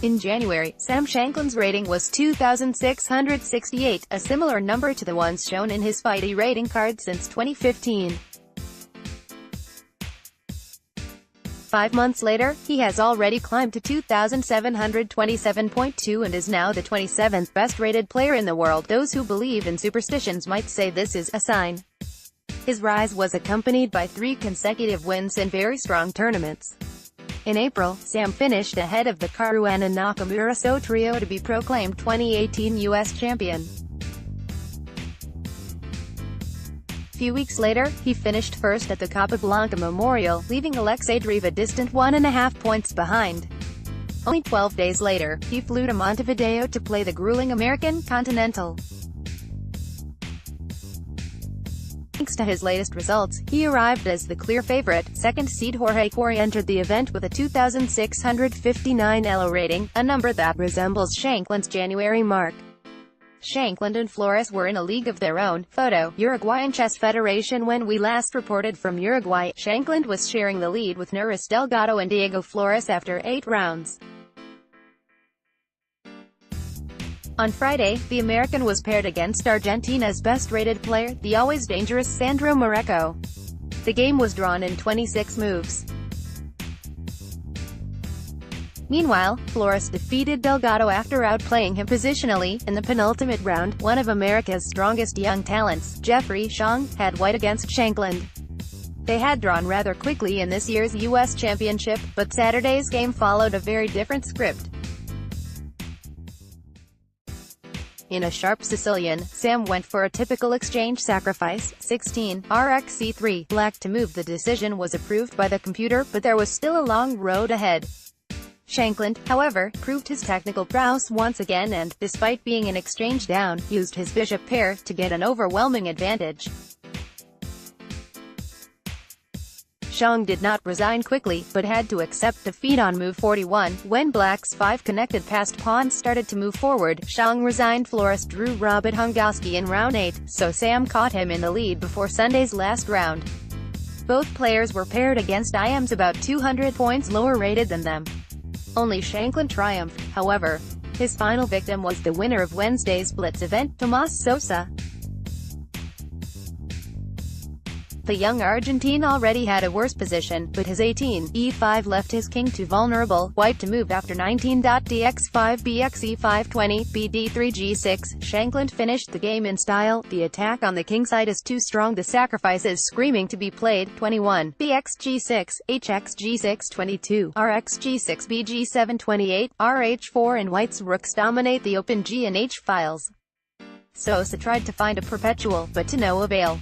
In January, Sam Shankland's rating was 2,668, a similar number to the ones shown in his FIDE rating card since 2015. 5 months later, he has already climbed to 2,727.2 and is now the 27th best-rated player in the world. Those who believe in superstitions might say this is a sign. His rise was accompanied by 3 consecutive wins in very strong tournaments. In April, Sam finished ahead of the Caruana-Nakamura-So trio to be proclaimed 2018 U.S. champion. A few weeks later, he finished first at the Capablanca Memorial, leaving Alexei Zverev a distant 1.5 points behind. Only 12 days later, he flew to Montevideo to play the grueling American Continental. Thanks to his latest results, he arrived as the clear favorite. Second seed Jorge Quarry entered the event with a 2,659 ELO rating, a number that resembles Shankland's January mark. Shankland and Flores were in a league of their own. Photo, Uruguayan Chess Federation. When we last reported from Uruguay, Shankland was sharing the lead with Nuris Delgado and Diego Flores after 8 rounds. On Friday, the American was paired against Argentina's best-rated player, the always dangerous Sandro Marocco. The game was drawn in 26 moves. Meanwhile, Flores defeated Delgado after outplaying him positionally. In the penultimate round, one of America's strongest young talents, Jeffrey Chang, had white against Shankland. They had drawn rather quickly in this year's U.S. Championship, but Saturday's game followed a very different script. In a sharp Sicilian, Sam went for a typical exchange sacrifice, 16, Rx c3, black to move. The decision was approved by the computer, but there was still a long road ahead. Shankland, however, proved his technical prowess once again and, despite being an exchange down, used his bishop pair to get an overwhelming advantage. Chang did not resign quickly, but had to accept defeat on move 41. When Black's 5 connected passed pawns started to move forward, Chang resigned. Flores drew Robert Hungaski in round 8, so Sam caught him in the lead before Sunday's last round. Both players were paired against IMs about 200 points lower rated than them. Only Shankland triumphed, however. His final victim was the winner of Wednesday's Blitz event, Tomas Sosa. The young Argentine already had a worse position, but his 18, e5 left his king too vulnerable. White to move after 19. dx5 bx e5 20, bd3 g6. Shankland finished the game in style. The attack on the king side is too strong. The sacrifice is screaming to be played. 21, bx g6, hx g6 22, rx g6 bg7 28, rh4 and White's rooks dominate the open g and h files. Sosa tried to find a perpetual, but to no avail.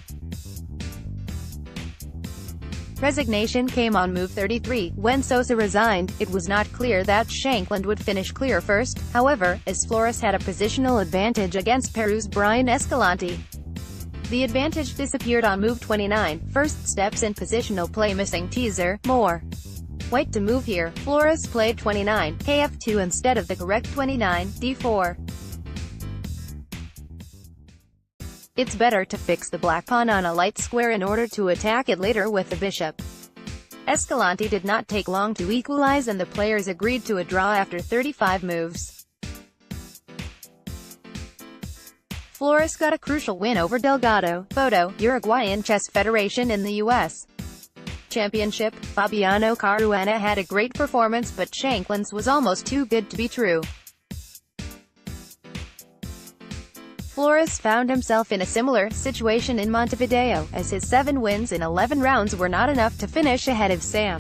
Resignation came on move 33. When Sosa resigned, it was not clear that Shankland would finish clear first, however, as Flores had a positional advantage against Peru's Brian Escalante. The advantage disappeared on move 29. First steps in positional play missing. Teaser, more. White to move here. Flores played 29, kf2 instead of the correct 29, d4. It's better to fix the black pawn on a light square in order to attack it later with the bishop. Escalante did not take long to equalize and the players agreed to a draw after 35 moves. Flores got a crucial win over Delgado. Photo, Uruguayan Chess Federation in the U.S. Championship. Fabiano Caruana had a great performance, but Shankland's was almost too good to be true. Flores found himself in a similar situation in Montevideo, as his 7 wins in 11 rounds were not enough to finish ahead of Sam.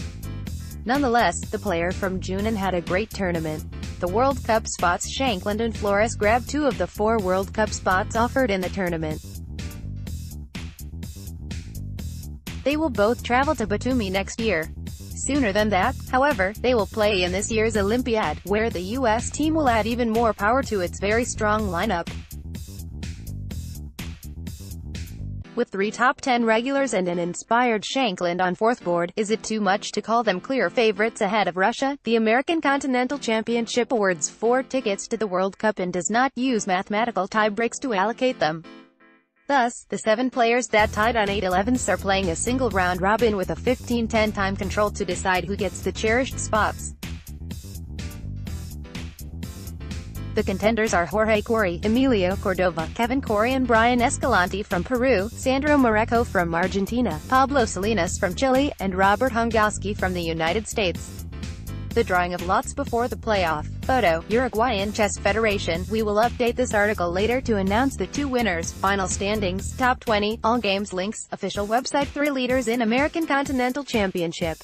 Nonetheless, the player from Junin had a great tournament. The World Cup spots. Shankland and Flores grabbed 2 of the 4 World Cup spots offered in the tournament. They will both travel to Batumi next year. Sooner than that, however, they will play in this year's Olympiad, where the U.S. team will add even more power to its very strong lineup. With 3 top 10 regulars and an inspired Shankland on 4th board, is it too much to call them clear favorites ahead of Russia? The American Continental Championship awards 4 tickets to the World Cup and does not use mathematical tiebreaks to allocate them. Thus, the 7 players that tied on 8/11s are playing a single round robin with a 15-10 time control to decide who gets the cherished spots. The contenders are Jorge Corey, Emilio Cordova, Kevin Corey and Brian Escalante from Peru, Sandro Marreco from Argentina, Pablo Salinas from Chile, and Robert Hungowski from the United States. The drawing of lots before the playoff. Photo, Uruguayan Chess Federation. We will update this article later to announce the 2 winners. Final standings, top 20, all games links, official website. 3 leaders in American Continental Championship.